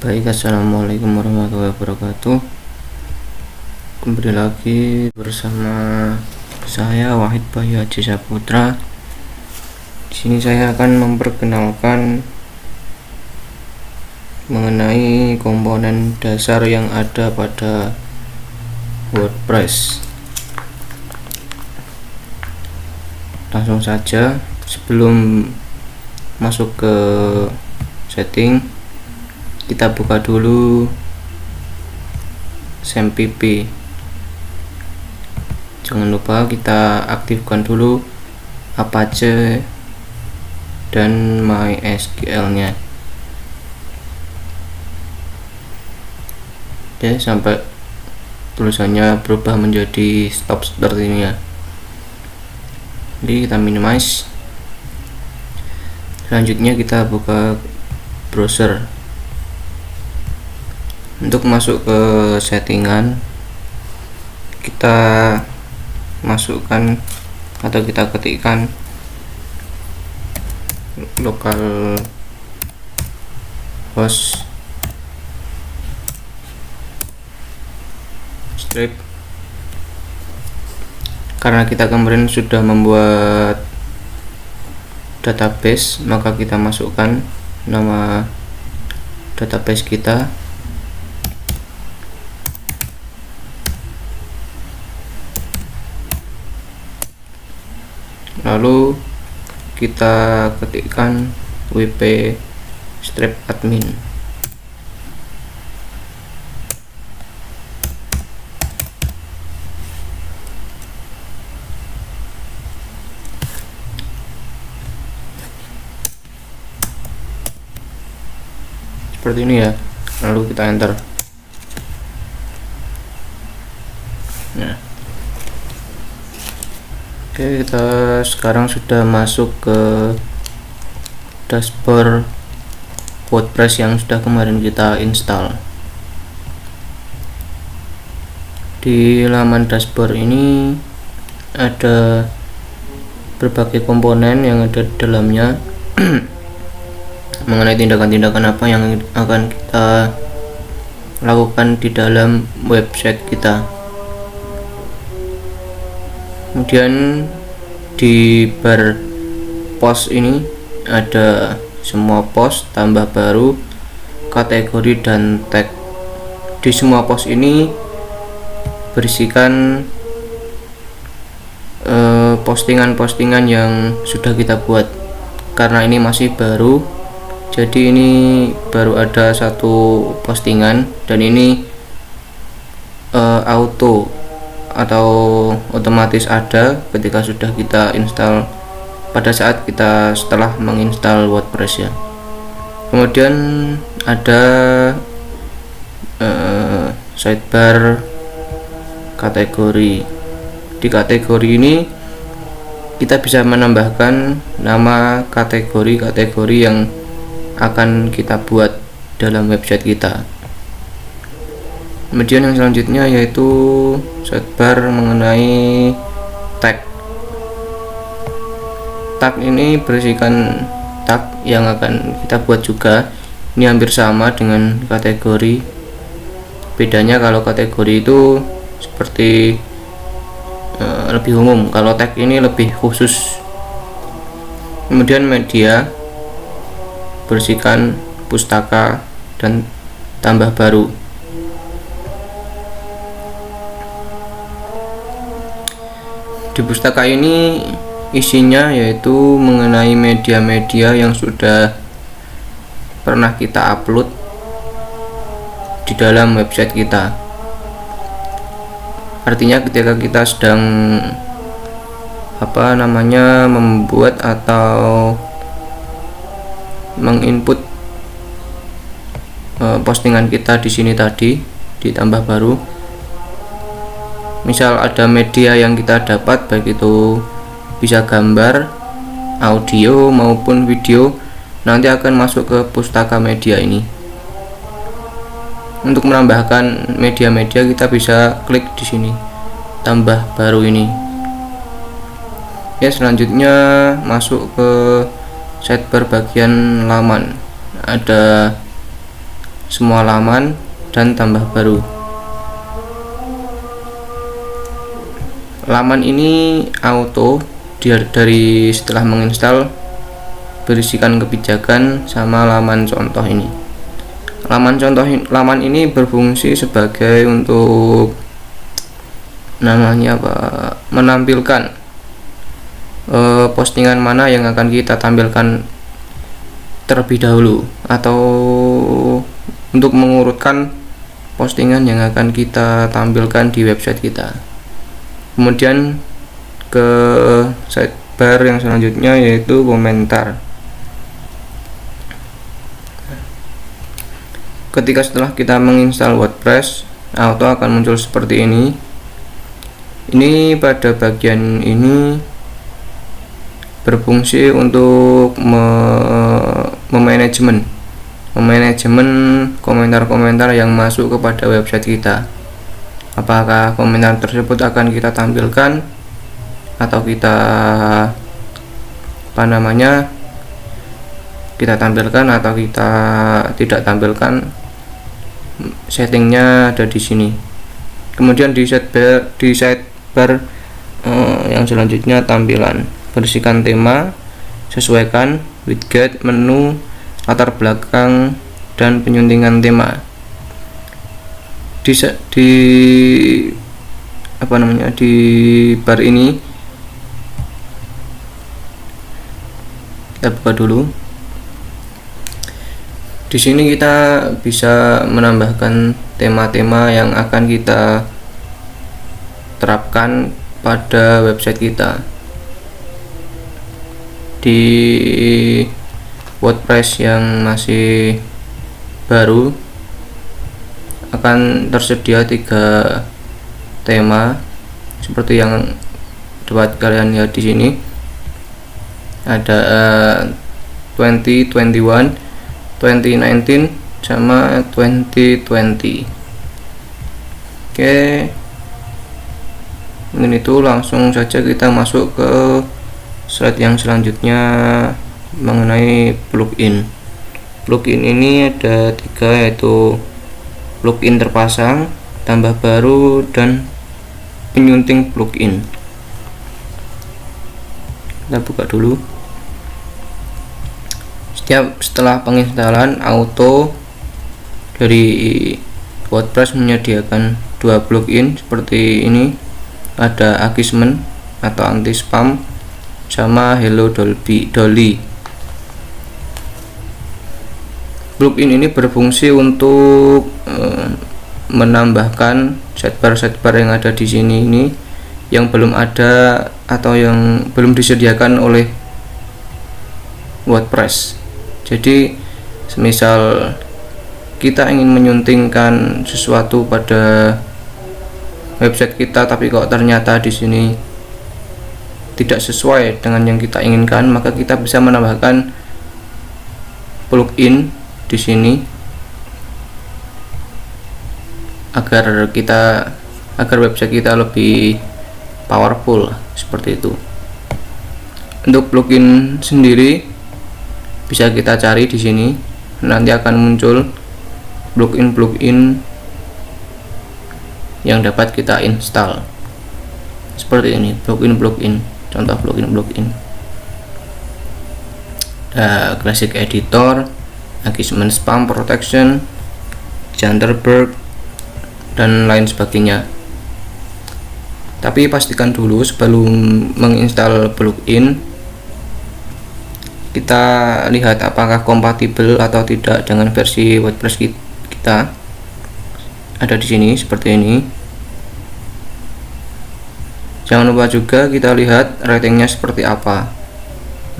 Baik, assalamualaikum warahmatullahi wabarakatuh. Kembali lagi bersama saya Wahid Bayu Haji Saputra. Di sini saya akan memperkenalkan mengenai komponen dasar yang ada pada WordPress. Langsung saja, sebelum masuk ke setting, kita buka dulu SAMPP. Jangan lupa kita aktifkan dulu Apache dan MySQL nya. Oke, sampai tulisannya berubah menjadi stop seperti ini ya. Jadi kita minimize. Selanjutnya kita buka browser. Untuk masuk ke settingan, kita masukkan atau kita ketikkan local host strip. Karena kita kemarin sudah membuat database, maka kita masukkan nama database kita. Lalu kita ketikkan wp strip admin. Seperti ini ya. Lalu kita enter. Nah, oke, kita sekarang sudah masuk ke dashboard WordPress yang sudah kemarin kita install. Di laman dashboard ini ada berbagai komponen yang ada di dalamnya mengenai tindakan-tindakan apa yang akan kita lakukan di dalam website kita. Kemudian di bar post ini ada semua post, tambah baru, kategori, dan tag. Di semua post ini berisikan postingan-postingan yang sudah kita buat. Karena ini masih baru, jadi ini baru ada satu postingan, dan ini auto atau otomatis ada ketika sudah kita install pada saat kita setelah menginstal WordPress ya. Kemudian ada sidebar kategori. Di kategori ini kita bisa menambahkan nama kategori-kategori yang akan kita buat dalam website kita. Kemudian yang selanjutnya yaitu sidebar mengenai tag. Tag ini berisikan tag yang akan kita buat juga. Ini hampir sama dengan kategori. Bedanya kalau kategori itu seperti lebih umum, kalau tag ini lebih khusus. Kemudian media berisikan pustaka dan tambah baru. Di pustaka ini isinya yaitu mengenai media-media yang sudah pernah kita upload di dalam website kita. Artinya ketika kita sedang membuat atau menginput postingan kita di sini tadi ditambah baru, misal ada media yang kita dapat, baik itu bisa gambar, audio maupun video, nanti akan masuk ke pustaka media ini. Untuk menambahkan media-media kita bisa klik di sini tambah baru ini. Ya, selanjutnya masuk ke sidebar bagian laman. Ada semua halaman, dan tambah baru. Laman ini auto dari setelah menginstal berisikan kebijakan sama laman contoh ini. Laman ini berfungsi sebagai untuk namanya apa, menampilkan postingan mana yang akan kita tampilkan terlebih dahulu, atau untuk mengurutkan postingan yang akan kita tampilkan di website kita. Kemudian ke sidebar yang selanjutnya yaitu komentar. Ketika setelah kita menginstal WordPress, auto akan muncul seperti ini. Ini pada bagian ini berfungsi untuk memanajemen komentar-komentar yang masuk kepada website kita. Apakah komentar tersebut akan kita tampilkan atau kita tampilkan atau kita tidak tampilkan. Settingnya ada di sini. Kemudian di sidebar yang selanjutnya, tampilan, bersihkan tema, sesuaikan widget, menu, latar belakang, dan penyuntingan tema. Di bar ini kita buka dulu. Di sini kita bisa menambahkan tema-tema yang akan kita terapkan pada website kita. Di WordPress yang masih baru akan tersedia 3 tema seperti yang dapat kalian lihat di sini. Ada 2021, 2019 sama 2020. Oke, mungkin itu langsung saja kita masuk ke slide yang selanjutnya mengenai plugin. Plugin ini ada 3, yaitu plugin terpasang, tambah baru, dan penyunting plugin. Kita buka dulu. Setelah penginstalan, auto dari WordPress menyediakan 2 plugin seperti ini. Ada Akismen atau anti spam sama Hello Dolly. Plugin ini berfungsi untuk menambahkan sidebar yang ada di sini ini yang belum ada atau yang belum disediakan oleh WordPress. Jadi semisal kita ingin menyuntingkan sesuatu pada website kita tapi kok ternyata di sini tidak sesuai dengan yang kita inginkan, maka kita bisa menambahkan plugin di sini agar website kita lebih powerful seperti itu. Untuk plugin sendiri bisa kita cari di sini, nanti akan muncul plugin yang dapat kita install seperti ini. Plugin, contoh plugin. Classic Editor, Akismen Spam Protection, Thunderbird, dan lain sebagainya. Tapi pastikan dulu sebelum menginstal plugin, kita lihat apakah kompatibel atau tidak dengan versi WordPress kita. Ada di sini seperti ini. Jangan lupa juga kita lihat ratingnya seperti apa.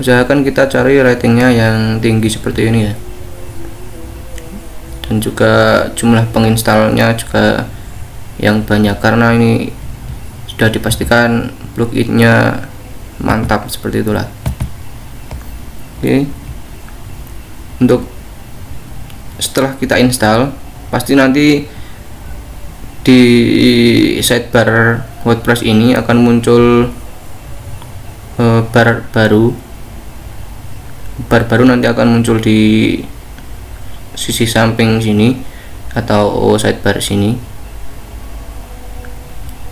Usahakan kita cari ratingnya yang tinggi seperti ini ya. Dan juga jumlah penginstalnya juga yang banyak, karena ini sudah dipastikan pluginnya mantap seperti itulah. Oke. Untuk setelah kita install, pasti nanti di sidebar WordPress ini akan muncul bar baru nanti akan muncul di sisi samping sini atau sidebar sini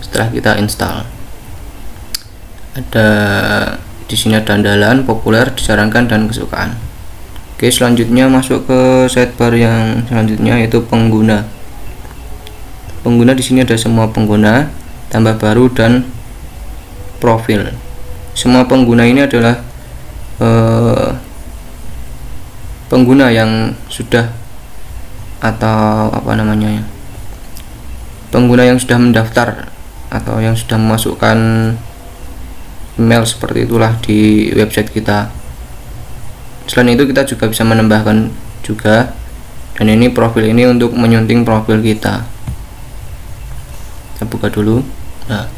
setelah kita install. Ada di sini ada andalan, populer, disarankan, dan kesukaan. Oke, selanjutnya masuk ke sidebar yang selanjutnya, yaitu pengguna. Pengguna di sini ada semua pengguna, tambah baru, dan profil. Semua pengguna ini adalah pengguna yang sudah atau pengguna yang sudah mendaftar atau yang sudah memasukkan email seperti itulah di website kita. Selain itu kita juga bisa menambahkan juga, dan ini profil ini untuk menyunting profil kita. Kita buka dulu. Nah,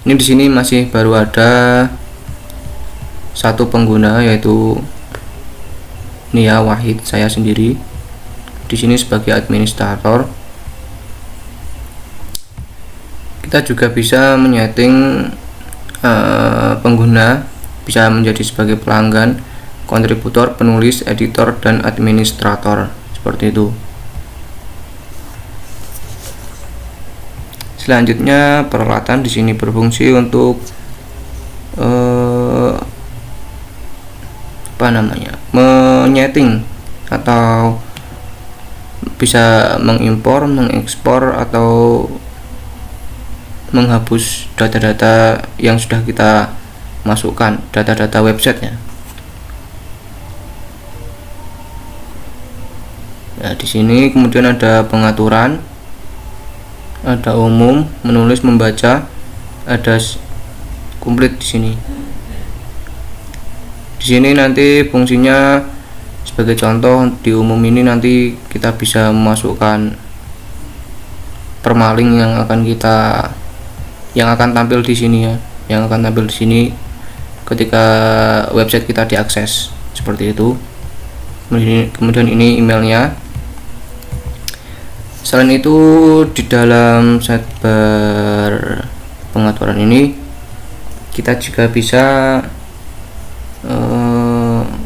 ini di sini masih baru ada satu pengguna, yaitu Nia Wahid, saya sendiri di sini sebagai administrator. Kita juga bisa menyeting pengguna bisa menjadi sebagai pelanggan, kontributor, penulis, editor, dan administrator, seperti itu. Selanjutnya peralatan di sini berfungsi untuk menyeting atau bisa mengimpor, mengekspor, atau menghapus data-data yang sudah kita masukkan, data-data websitenya. Nah, di sini kemudian ada pengaturan, ada umum, menulis, membaca, ada komplit di sini. Di sini nanti fungsinya sebagai contoh, di umum ini nanti kita bisa memasukkan permalink yang akan tampil di sini ya, yang akan tampil di sini ketika website kita diakses, seperti itu. Kemudian ini emailnya. Selain itu, di dalam sidebar pengaturan ini kita juga bisa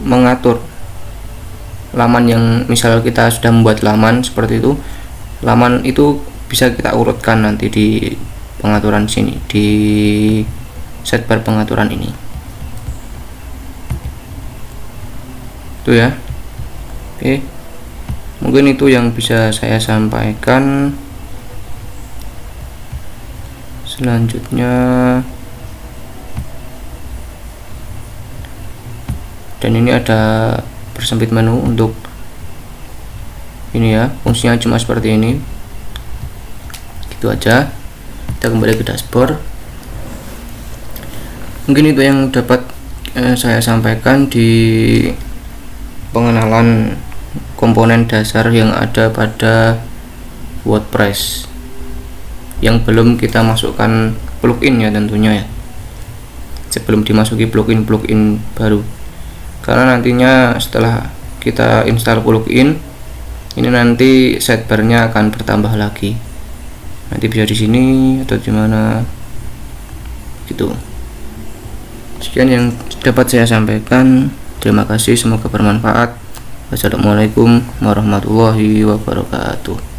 mengatur laman yang misal kita sudah membuat laman seperti itu. Laman itu bisa kita urutkan nanti di pengaturan sini, di sidebar pengaturan ini. Itu ya. Oke. Mungkin itu yang bisa saya sampaikan. Selanjutnya, dan ini ada persempit menu untuk ini ya, fungsinya cuma seperti ini. Gitu aja. Kita kembali ke dashboard. Mungkin itu yang dapat saya sampaikan di pengenalan komponen dasar yang ada pada WordPress, yang belum kita masukkan plugin ya tentunya ya, sebelum dimasuki plugin baru. Karena nantinya setelah kita install plugin ini, nanti sidebarnya akan bertambah lagi, nanti bisa di sini atau di mana gitu. Sekian yang dapat saya sampaikan. Terima kasih, semoga bermanfaat. Wassalamualaikum warahmatullahi wabarakatuh.